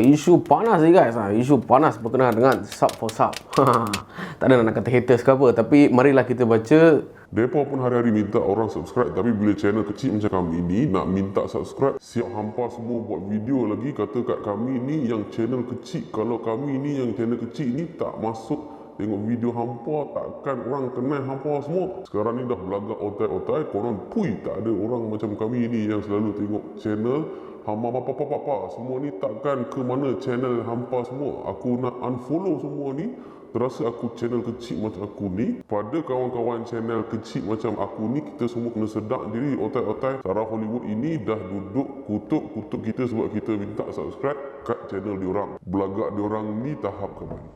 Isu panas ni guys. Isu panas berkenaan dengan sub for sub. Tak ada nak kata haters ke apa, tapi marilah kita baca. Mereka pun hari-hari minta orang subscribe, tapi bila channel kecil macam kami ni nak minta subscribe, siap hampa semua buat video lagi. Kata kat kami ni yang channel kecil, kalau kami ni yang channel kecil ni tak masuk tengok video hampa, takkan orang kenal hampa semua. Sekarang ni dah belagak otai-otai, korang pui tak ada orang macam kami ni yang selalu tengok channel hampa semua ni, takkan ke mana channel hampa semua. Aku nak unfollow semua ni. Terasa aku channel kecil macam aku ni, pada kawan-kawan channel kecil macam aku ni, kita semua kena sedar diri. Otai-otai Sarah Hollywood ini dah duduk kutuk kita sebab kita minta subscribe kat channel diorang. Belagak diorang ni tahap ke mana?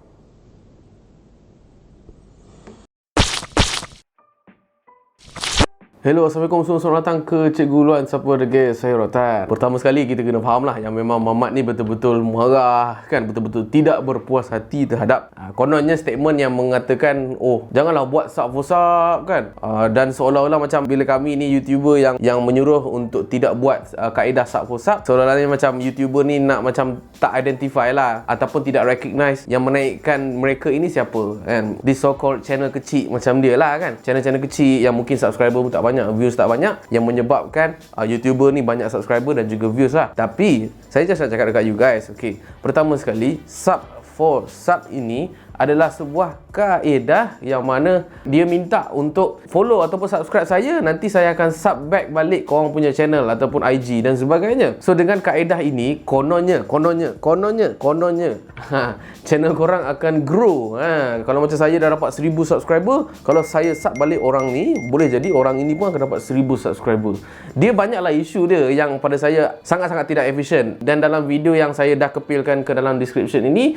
Hello, Assalamualaikum, selamat datang ke Cikgu Luan Siapa Degil, saya Rotan. Pertama sekali kita kena faham lah yang memang Mamat ni betul-betul marah kan, betul-betul tidak berpuas hati terhadap kononnya statement yang mengatakan, oh janganlah buat sub for sub kan, dan seolah-olah macam bila kami ni YouTuber yang menyuruh untuk tidak buat kaedah sub for sub, seolah-olahnya macam YouTuber ni nak macam tak identify lah ataupun tidak recognize yang menaikkan mereka ini siapa kan. This so called channel kecil macam dia lah kan, channel-channel kecil yang mungkin subscriber pun tak banyak, views tak banyak, yang menyebabkan YouTuber ni banyak subscriber dan juga views lah. Tapi saya just nak cakap dekat you guys, okay, pertama sekali, sub for sub ini adalah sebuah kaedah yang mana dia minta untuk follow ataupun subscribe saya, nanti saya akan sub back balik korang punya channel ataupun IG dan sebagainya. So dengan kaedah ini kononnya channel korang akan grow. Kalau macam saya dah dapat 1000 subscriber, kalau saya sub balik orang ni, boleh jadi orang ini pun akan dapat 1000 subscriber. Dia banyaklah isu dia yang pada saya sangat-sangat tidak efisien. Dan dalam video yang saya dah kepilkan ke dalam description ini,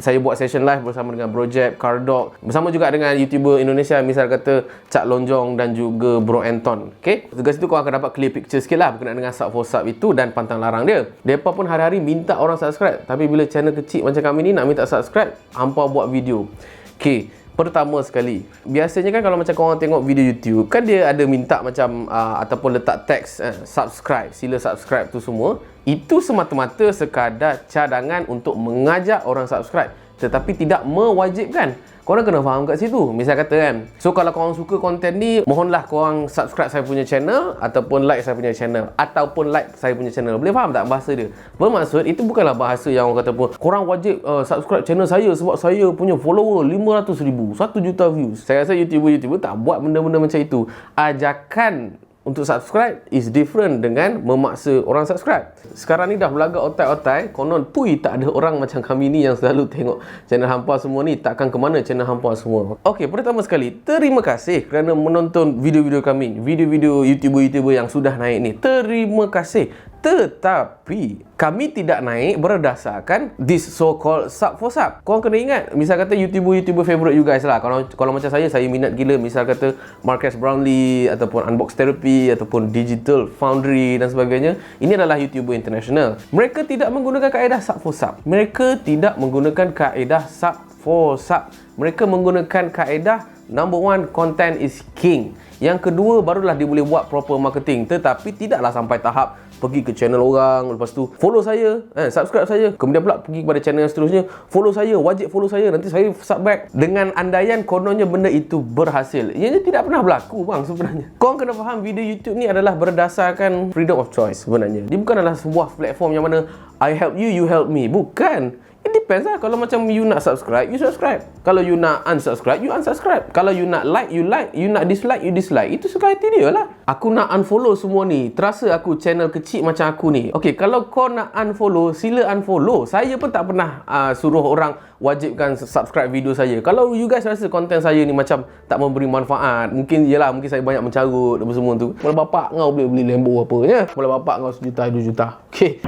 saya buat session live bersama dengan Bro Jeb, Cardog, bersama juga dengan YouTuber Indonesia, misal kata Cak Lonjong dan juga Bro Anton. Okay, dekat situ kau akan dapat clear picture sikit lah berkenaan dengan sub for sub itu dan pantang larang dia. Mereka pun hari-hari minta orang subscribe, tapi bila channel kecil macam kami ni nak minta subscribe, hampa buat video. Okay, pertama sekali, biasanya kan kalau macam korang tengok video YouTube, kan dia ada minta macam ataupun letak teks subscribe, sila subscribe tu semua. Itu semata-mata sekadar cadangan untuk mengajak orang subscribe, tetapi tidak mewajibkan. Korang kena faham kat situ. Misal kata kan, so kalau korang suka konten ni, mohonlah korang subscribe saya punya channel ataupun like saya punya channel ataupun like saya punya channel. Boleh faham tak bahasa dia? Bermaksud itu bukanlah bahasa yang orang kata pun korang wajib subscribe channel saya sebab saya punya follower 500,000, 1 juta views. Saya rasa YouTuber tak buat benda-benda macam itu. Ajakan untuk subscribe is different dengan memaksa orang subscribe. Sekarang ni dah belagak otai-otai, konon pui tak ada orang macam kami ni yang selalu tengok channel hampa semua ni, takkan ke mana channel hampa semua. Okey, pertama sekali, terima kasih kerana menonton video-video kami, video-video YouTuber-YouTuber yang sudah naik ni. Terima kasih. Tetapi kami tidak naik berdasarkan this so called sub for sub. Korang kena ingat, misal kata YouTuber favorite you guys lah. Kalau macam saya minat gila misal kata Marques Brownlee ataupun Unbox Therapy ataupun Digital Foundry dan sebagainya. Ini adalah YouTuber international. Mereka tidak menggunakan kaedah sub for sub. Mereka tidak menggunakan kaedah sub for sub. Mereka menggunakan kaedah number one, content is king. Yang kedua, barulah dia boleh buat proper marketing. Tetapi tidaklah sampai tahap pergi ke channel orang, lepas tu follow saya, subscribe saya, kemudian pula pergi kepada channel yang seterusnya, follow saya, wajib follow saya, nanti saya sub back. Dengan andaian kononnya benda itu berhasil. Ianya tidak pernah berlaku bang sebenarnya. Korang kena faham, video YouTube ni adalah berdasarkan freedom of choice sebenarnya. Dia bukan adalah sebuah platform yang mana I help you, you help me. Bukan. It depends lah. Kalau macam you nak subscribe, you subscribe. Kalau you nak unsubscribe, you unsubscribe. Kalau you nak like, you like. You nak dislike, you dislike. Itu suka hati dia lah. Aku nak unfollow semua ni. Terasa aku channel kecil macam aku ni. Okay, kalau kau nak unfollow, sila unfollow. Saya pun tak pernah suruh orang wajibkan subscribe video saya. Kalau you guys rasa konten saya ni macam tak memberi manfaat, mungkin saya banyak mencarut apa semua tu. Mula bapak kau boleh beli Lambo apa ya? Mula bapak kau 1 juta, 2 juta. Okay.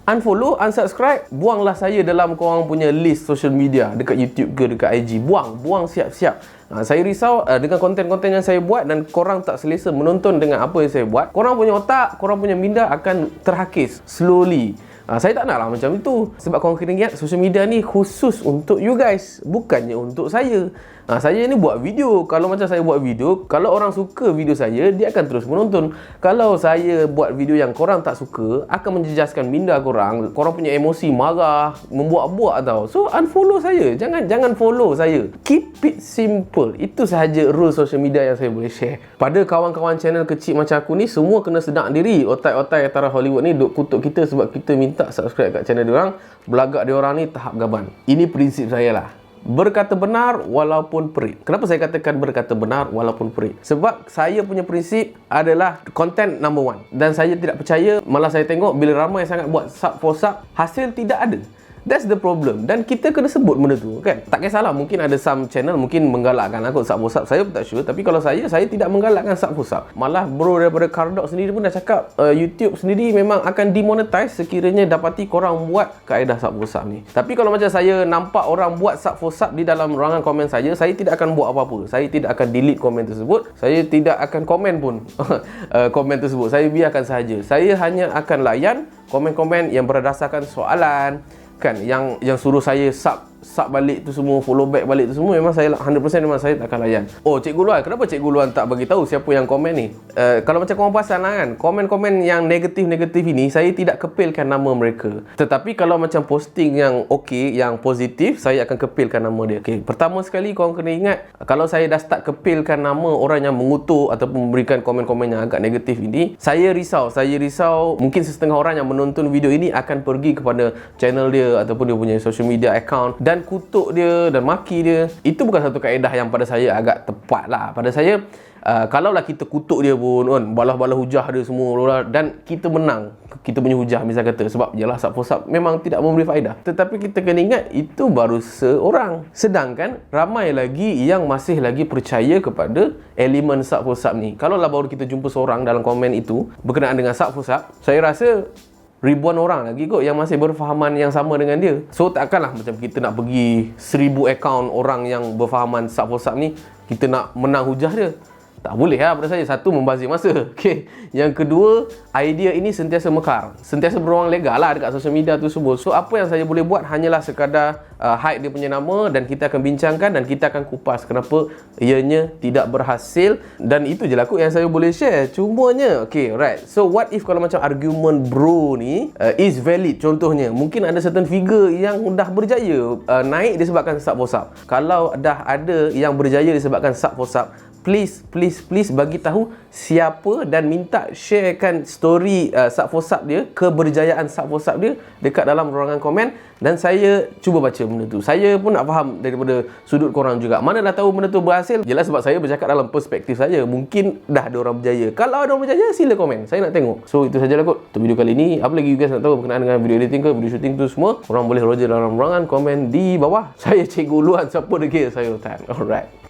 Unfollow, unsubscribe, buanglah saya dalam korang punya list social media dekat YouTube ke dekat IG. Buang siap-siap. Saya risau dengan konten-konten yang saya buat dan korang tak selesa menonton dengan apa yang saya buat. Korang punya otak, korang punya minda akan terhakis slowly. Saya tak naklah macam itu. Sebab korang kena ingat, social media ni khusus untuk you guys, bukannya untuk saya. Saya ni buat video. Kalau macam saya buat video, kalau orang suka video saya, dia akan terus menonton. Kalau saya buat video yang korang tak suka, akan menjejaskan minda korang. Korang punya emosi, marah, membuat-buat tau. So unfollow saya. Jangan follow saya. Keep it simple. Itu sahaja rule social media yang saya boleh share. Pada kawan-kawan channel kecil macam aku ni, semua kena sedar diri. Otai-otai antara Hollywood ni duk kutuk kita sebab kita minta subscribe kat channel diorang. Belagak diorang ni tahap gaban. Ini prinsip saya lah. Berkata benar walaupun perit. Kenapa saya katakan berkata benar walaupun perit? Sebab saya punya prinsip adalah content number one. Dan saya tidak percaya, malah saya tengok bila ramai sangat buat sub for sub, hasil tidak ada. That's the problem. Dan kita kena sebut benda tu kan. Tak kisahlah, mungkin ada some channel mungkin menggalakkan aku sub for sub. Saya pun tak sure. Tapi kalau saya tidak menggalakkan sub for sub. Malah bro daripada Cardok sendiri pun dah cakap YouTube sendiri memang akan demonetize sekiranya dapati korang buat kaedah sub for sub ni. Tapi kalau macam saya nampak orang buat sub for sub di dalam ruangan komen saya tidak akan buat apa-apa. Saya tidak akan delete komen tersebut. Saya tidak akan komen pun komen tersebut. Saya biarkan sahaja. Saya hanya akan layan komen-komen yang berdasarkan soalan kan, yang suruh saya sub balik tu semua, follow back balik tu semua, memang saya 100% memang saya tak akan layan. Oh, Cikgu Luan, kenapa Cikgu Luan tak bagi tahu siapa yang komen ni? Kalau macam korang perasan lah kan, komen-komen yang negatif-negatif ini saya tidak kepilkan nama mereka. Tetapi kalau macam posting yang okey, yang positif, saya akan kepilkan nama dia. Okey, pertama sekali korang kena ingat, kalau saya dah start kepilkan nama orang yang mengutuk ataupun memberikan komen-komen yang agak negatif ini, saya risau mungkin setengah orang yang menonton video ini akan pergi kepada channel dia ataupun dia punya social media account dan kutuk dia dan maki dia. Itu bukan satu kaedah yang pada saya agak tepat lah. Pada saya, kalaulah kita kutuk dia pun kan, balas-balas hujah dia semua dan kita menang kita punya hujah misal kata, sebab jelah sub for sub memang tidak memberi faedah. Tetapi kita kena ingat itu baru seorang. Sedangkan ramai lagi yang masih lagi percaya kepada elemen sub for sub ni. Kalaulah baru kita jumpa seorang dalam komen itu berkenaan dengan sub for sub, saya rasa ribuan orang lagi kot yang masih berfahaman yang sama dengan dia. So takkanlah macam kita nak pergi 1000 akaun orang yang berfahaman sub for sub ni, kita nak menang hujah dia. Tak boleh lah pada saya. Satu, membazir masa. Okay. Yang kedua, idea ini sentiasa mekar, sentiasa beruang legal lah dekat social media tu semua. So apa yang saya boleh buat hanyalah sekadar hide dia punya nama, dan kita akan bincangkan dan kita akan kupas kenapa ianya tidak berhasil. Dan itu je lah kot yang saya boleh share. Cumanya, okay, right. So what if kalau macam argument bro ni is valid? Contohnya, mungkin ada certain figure yang dah berjaya naik disebabkan sub for sub. Kalau dah ada yang berjaya disebabkan sub for sub, please bagi tahu siapa dan minta sharekan story sub for sub dia, keberjayaan sub for sub dia dekat dalam ruangan komen, dan saya cuba baca benda tu. Saya pun nak faham daripada sudut korang juga. Mana dah tahu benda tu berhasil? Jelas sebab saya bercakap dalam perspektif saya. Mungkin dah ada orang berjaya. Kalau ada orang berjaya, sila komen. Saya nak tengok. So itu sajalah kot untuk video kali ni. Apa lagi you guys nak tahu berkenaan dengan video editing ke video shooting tu semua, korang boleh roja dalam ruangan komen di bawah. Saya Cikgu Luan, siapa degil saya Tan. Alright.